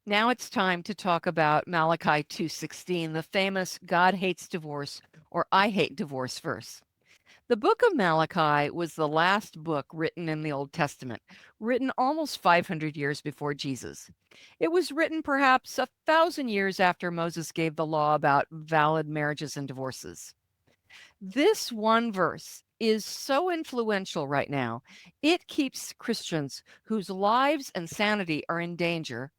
Now it's time to talk about Malachi 2:16, the famous God hates divorce or I hate divorce verse. The book of Malachi was the last book written in the Old Testament, written almost 500 years before Jesus. It was written perhaps 1,000 years after Moses gave the law about valid marriages and divorces. This one verse is so influential right now. It keeps Christians whose lives and sanity are in danger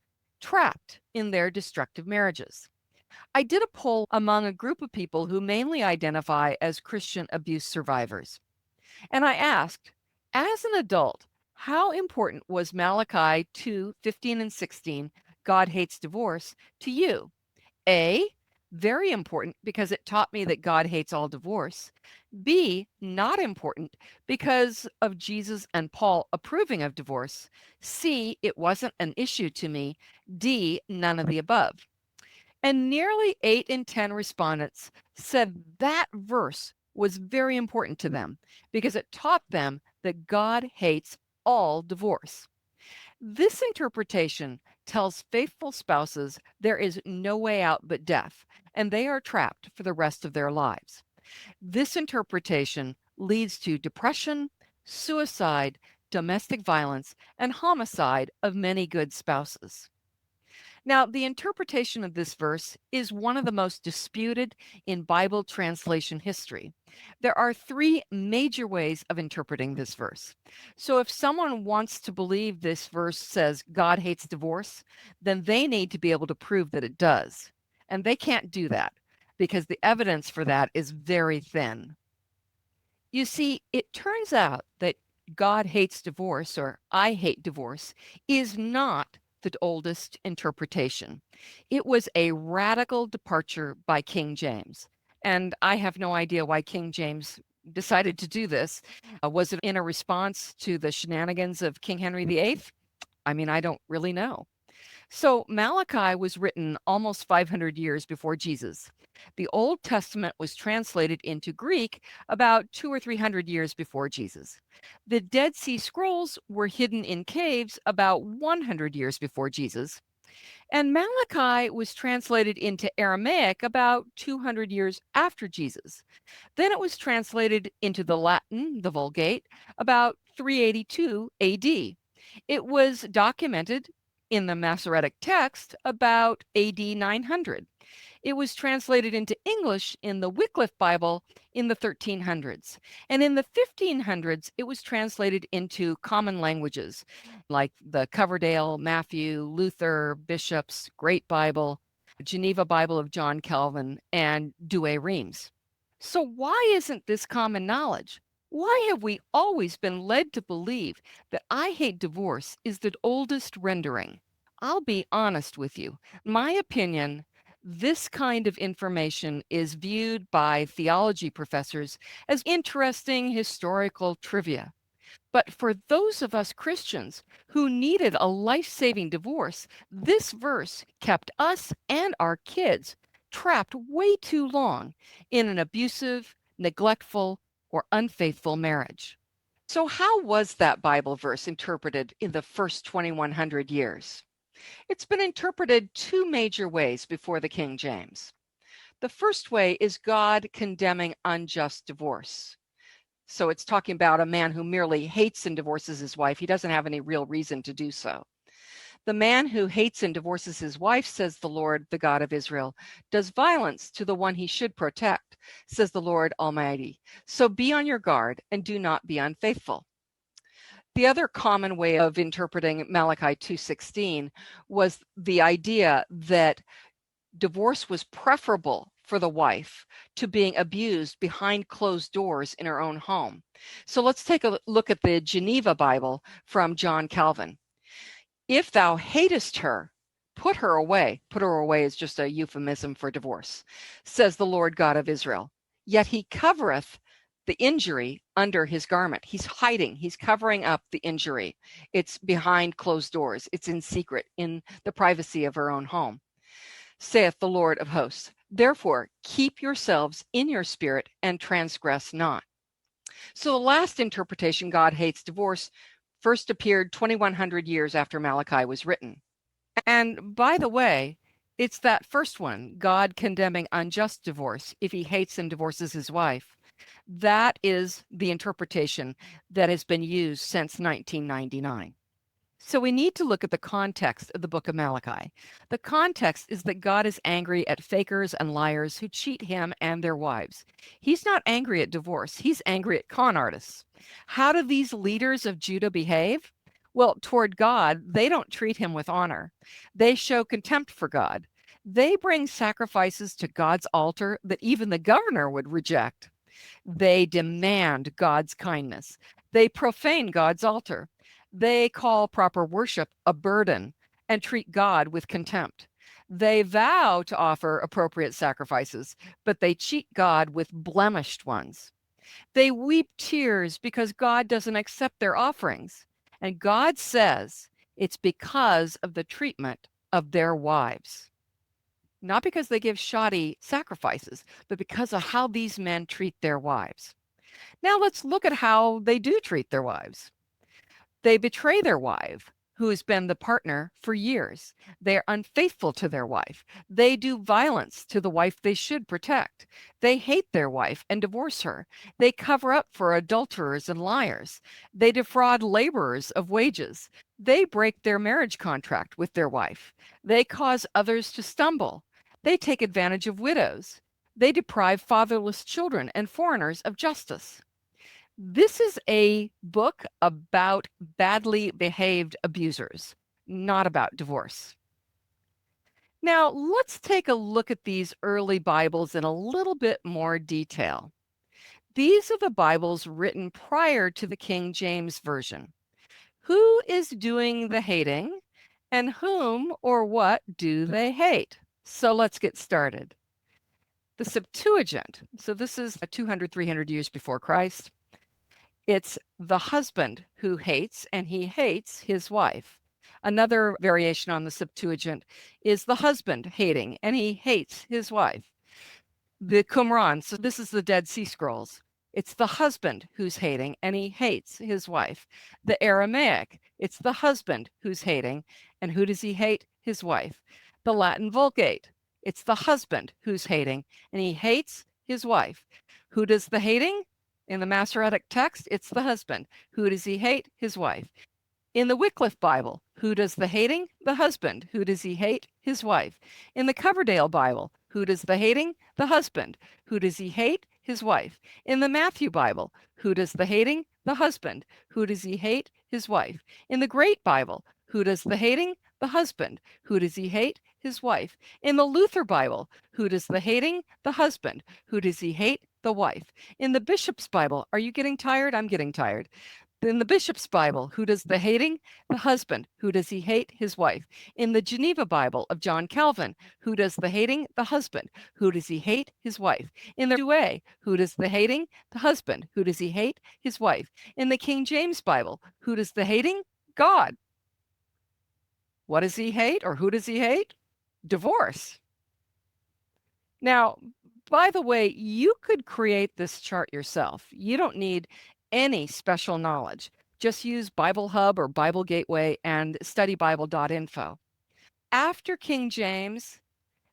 trapped in their destructive marriages. I did a poll among a group of people who mainly identify as Christian abuse survivors. And I asked, as an adult, how important was Malachi 2:15 and 16, God hates divorce, to you? A, very important because it taught me that God hates all divorce. B, not important because of Jesus and Paul approving of divorce. C, it wasn't an issue to me. D, none of the above. And nearly 8 in 10 respondents said that verse was very important to them because it taught them that God hates all divorce. This interpretation tells faithful spouses there is no way out but death, and they are trapped for the rest of their lives. This interpretation leads to depression, suicide, domestic violence, and homicide of many good spouses. Now, the interpretation of this verse is one of the most disputed in Bible translation history. There are three major ways of interpreting this verse. So, if someone wants to believe this verse says God hates divorce, then they need to be able to prove that it does. And they can't do that because the evidence for that is very thin. You see, it turns out that God hates divorce or I hate divorce is not the oldest interpretation. It was a radical departure by King James. And I have no idea why King James decided to do this. Was it in a response to the shenanigans of King Henry VIII? I mean, I don't really know. So Malachi was written almost 500 years before Jesus. The Old Testament was translated into Greek about 200 or 300 years before Jesus. The Dead Sea Scrolls were hidden in caves about 100 years before Jesus. And Malachi was translated into Aramaic about 200 years after Jesus. Then it was translated into the Latin, the Vulgate, about 382 AD. It was documented in the Masoretic text about AD 900. It was translated into English in the Wycliffe Bible in the 1300s. And in the 1500s, it was translated into common languages like the Coverdale, Matthew, Luther, Bishop's Great Bible, Geneva Bible of John Calvin, and Douay Rheims. So, why isn't this common knowledge? Why have we always been led to believe that I hate divorce is the oldest rendering? I'll be honest with you. My opinion, this kind of information is viewed by theology professors as interesting historical trivia. But for those of us Christians who needed a life saving divorce, this verse kept us and our kids trapped way too long in an abusive, neglectful, or unfaithful marriage. So, how was that Bible verse interpreted in the first 2,100 years? It's been interpreted two major ways before the King James. The first way is God condemning unjust divorce. So it's talking about a man who merely hates and divorces his wife. He doesn't have any real reason to do so. The man who hates and divorces his wife, says the Lord, the God of Israel, does violence to the one he should protect, says the Lord Almighty. So be on your guard and do not be unfaithful. The other common way of interpreting Malachi 2:16 was the idea that divorce was preferable for the wife to being abused behind closed doors in her own home. So let's take a look at the Geneva Bible from John Calvin. If thou hatest her, put her away. Put her away is just a euphemism for divorce, says the Lord God of Israel. Yet he covereth the injury under his garment. He's hiding, he's covering up the injury. It's behind closed doors, it's in secret, in the privacy of her own home, saith the Lord of hosts. Therefore, keep yourselves in your spirit and transgress not. So the last interpretation, God hates divorce, first appeared 2,100 years after Malachi was written. And by the way, it's that first one, God condemning unjust divorce if he hates and divorces his wife. That is the interpretation that has been used since 1999. So we need to look at the context of the book of Malachi. The context is that God is angry at fakers and liars who cheat him and their wives. He's not angry at divorce, he's angry at con artists. How do these leaders of Judah behave? Well, toward God, they don't treat him with honor. They show contempt for God. They bring sacrifices to God's altar that even the governor would reject. They demand God's kindness. They profane God's altar. They call proper worship a burden and treat God with contempt. They vow to offer appropriate sacrifices, but they cheat God with blemished ones. They weep tears because God doesn't accept their offerings. And God says it's because of the treatment of their wives. Not because they give shoddy sacrifices, but because of how these men treat their wives. Now let's look at how they do treat their wives. They betray their wife, who has been the partner for years. They are unfaithful to their wife. They do violence to the wife they should protect. They hate their wife and divorce her. They cover up for adulterers and liars. They defraud laborers of wages. They break their marriage contract with their wife. They cause others to stumble. They take advantage of widows. They deprive fatherless children and foreigners of justice. This is a book about badly behaved abusers, not about divorce. Now, let's take a look at these early Bibles in a little bit more detail. These are the Bibles written prior to the King James Version. Who is doing the hating, and whom or what do they hate? So let's get started. The Septuagint, so this is 200, 300 years before Christ. It's the husband who hates, and he hates his wife. Another variation on the Septuagint is the husband hating, and he hates his wife. The Qumran, so this is the Dead Sea Scrolls. It's the husband who's hating, and he hates his wife. The Aramaic, it's the husband who's hating, and who does he hate? His wife. The Latin Vulgate, it's the husband who's hating, and he hates his wife. Who does the hating? In the Masoretic text, it's the husband. Who does he hate? His wife. In the Wycliffe Bible, who does the hating? The husband. Who does he hate? His wife. In the Coverdale Bible, who does the hating? The husband. Who does he hate? His wife. In the Matthew Bible, who does the hating? The husband. Who does he hate? His wife. In the Great Bible, who does the hating? The husband. Who does he hate? His wife. In the Luther Bible, who does the hating? The husband. Who does he hate? The wife. In the Bishop's Bible, are you getting tired? I'm getting tired. In the Bishop's Bible, who does the hating? The husband. Who does he hate? His wife. In the Geneva Bible of John Calvin, who does the hating? The husband. Who does he hate? His wife. In the Douay, who does the hating? The husband. Who does he hate? His wife. In the King James Bible, who does the hating? God. What does he hate, or who does he hate? Divorce. Now, by the way, you could create this chart yourself. You don't need any special knowledge. Just use Bible Hub or Bible Gateway and studybible.info. After King James,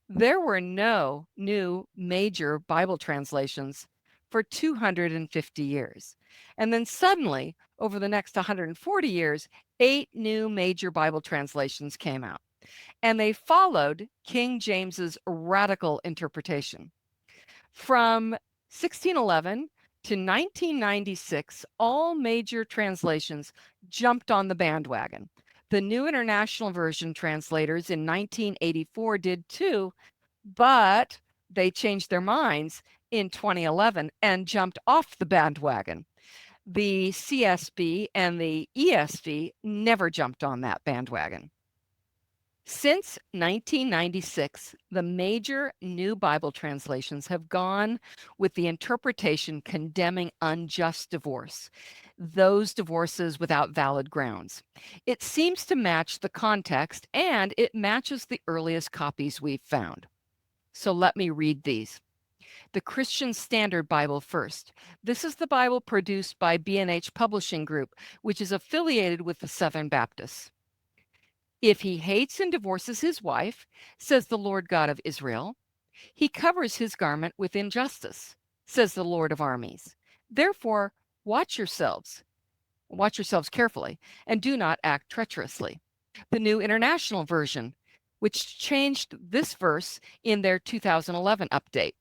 there were no new major Bible translations for 250 years. And then suddenly, over the next 140 years, 8 new major Bible translations came out. And they followed King James's radical interpretation. From 1611 to 1996, all major translations jumped on the bandwagon. The New International Version translators in 1984 did too, but they changed their minds in 2011 and jumped off the bandwagon. The CSB and the ESV never jumped on that bandwagon. Since 1996, the major new Bible translations have gone with the interpretation condemning unjust divorce, those divorces without valid grounds. It seems to match the context, and it matches the earliest copies we've found. So let me read these. The Christian Standard Bible first. This is the Bible produced by B&H Publishing Group, which is affiliated with the Southern Baptists. If he hates and divorces his wife, says the Lord God of Israel, he covers his garment with injustice, says the Lord of armies. Therefore, watch yourselves. Watch yourselves carefully and do not act treacherously. The New International Version, which changed this verse in their 2011 update.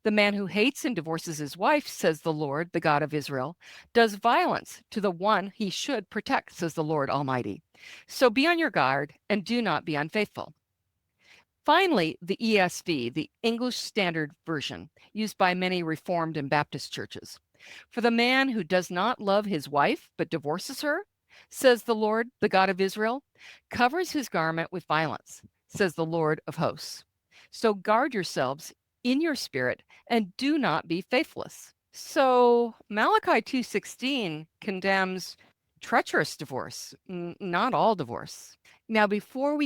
The man who hates and divorces his wife, says the Lord, the God of Israel, does violence to the one he should protect, says the Lord Almighty. So be on your guard and do not be unfaithful. Finally, the ESV, the English Standard Version, used by many Reformed and Baptist churches. For the man who does not love his wife but divorces her, says the Lord, the God of Israel, covers his garment with violence, says the Lord of hosts. So guard yourselves in your spirit and do not be faithless. So Malachi 2:16 condemns treacherous divorce, not all divorce. Now, before we